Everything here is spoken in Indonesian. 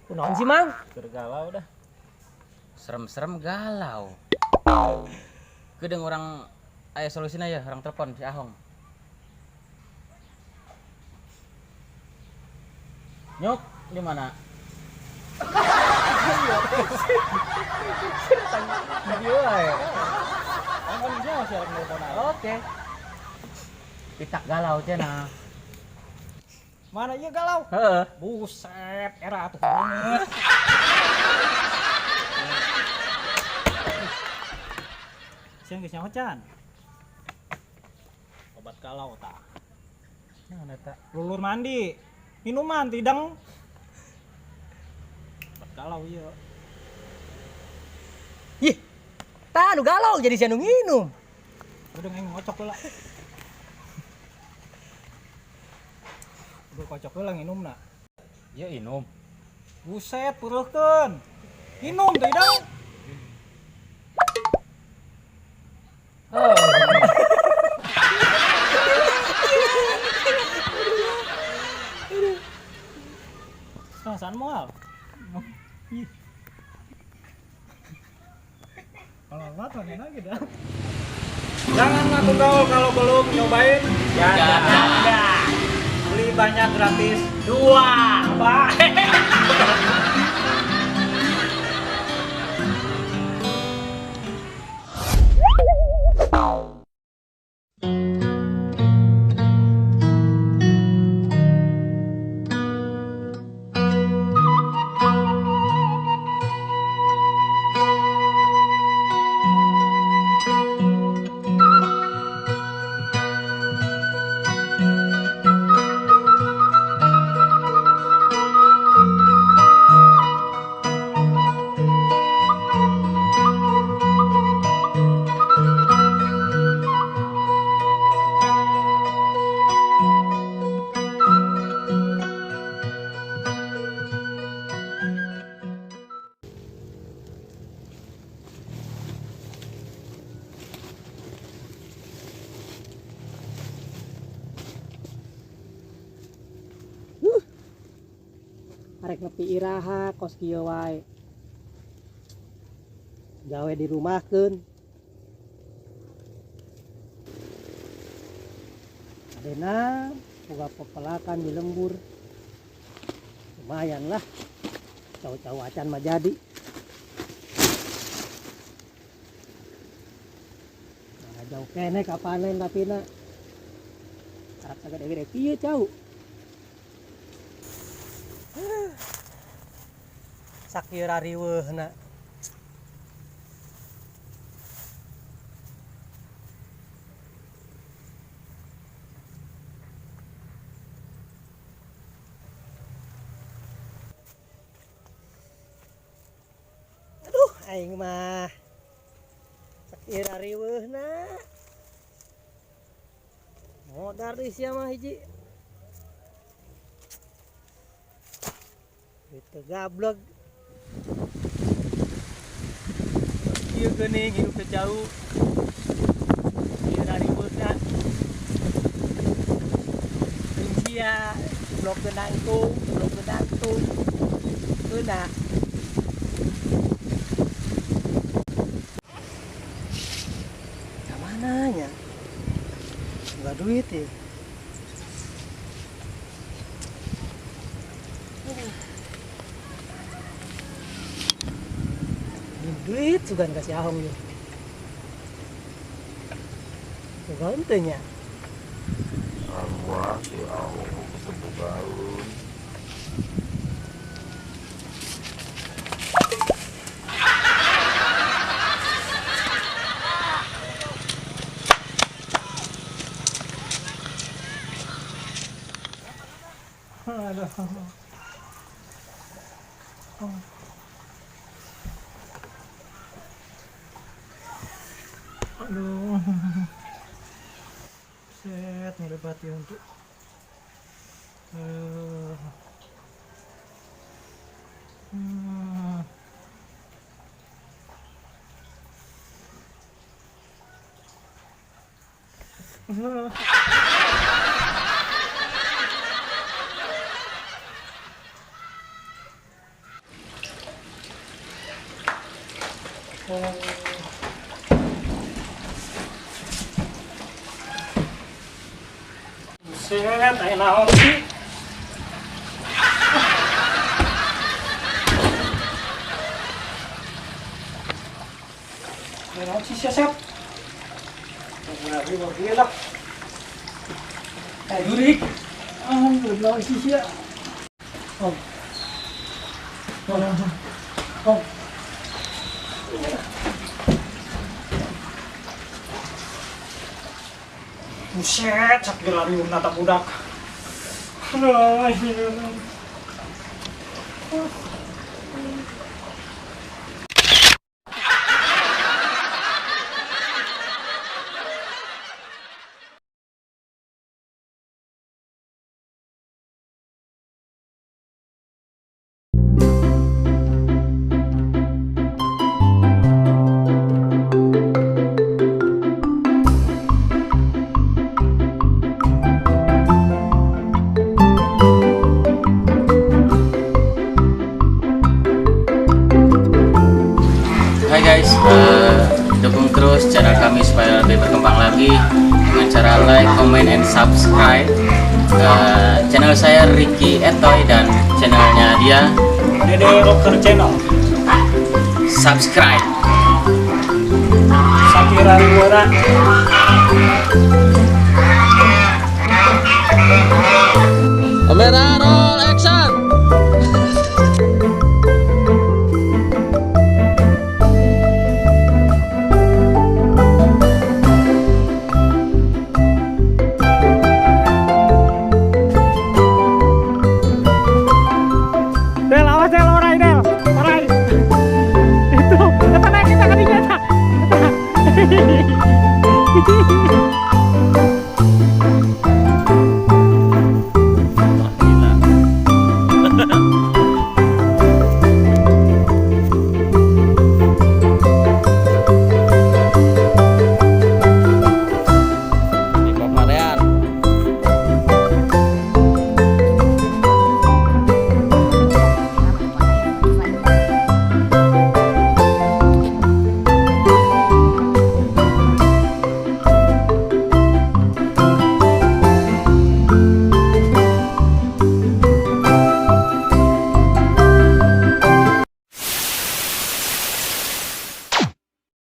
Kunaon sih, Mang? Galau dah. Serem-serem galau. Kedeng orang aya solusina ya, orang telepon si Ahong. Nyuk, di mana? Video aja. Kan dia masih ada telepon aja. Oke. Pitak galau cenah. Mana iya galau? Heeh. Buset, era atuh banget. Siang geus nyaho can? Obat galau tah. Naon eta? Lulur mandi. Minuman tidang. Obat galau ieu. Ih, tah nu galau jadi sia nu nginum. Udah ngocok heula. Udah kocok heula nginumna. Ieu inum. Buset, pureukeun. Minum tidang. Oh. Saan moal? Alamat mana lagi dah? Jangan ngaku gaul kalau belum nyobain. Ya. Beli banyak gratis. 2. Apa? Arek nepi iraha kos kieu wae. Gawe di rumahkeun. Adena boga pepelakan di lembur. Lumayan lah. Cau-cau acan mah jadi. Nah, jauh kene kapanen tapi na. Arak sagede-gede kieu cau. Sakieu rariweuhna. Aduh, aing mah sakieu rariweuhna. Modar deui sia mah hiji. Itu gablog. Ieu geuning hidup teh jauh. Ieu rariweuhna. Sia blok genangtung, Keuna. Kamana nya? Enggak duit ya. Duit sugan kasih Ahong nih. Sugan teh nya. Allah si Ahong ketemu gaun. Aduh. Aduh. Set ngelepati untuk Buset, ayo naon sih? Ayo naon sih siap? Lagi lah. Durik. Belum naon sih siap. Oh. Oh. Buset, sakit lari natap budak. Aduh, Hai guys, dukung terus channel kami supaya lebih berkembang lagi dengan cara like, comment, and subscribe. Channel saya Ricky Etoy dan channelnya dia Dede Rocker Channel. subscribe. Sakira Riwara. Kamera roll action. Del, awas Del, orai Del, orai. Itu, kita naik kita ketiga.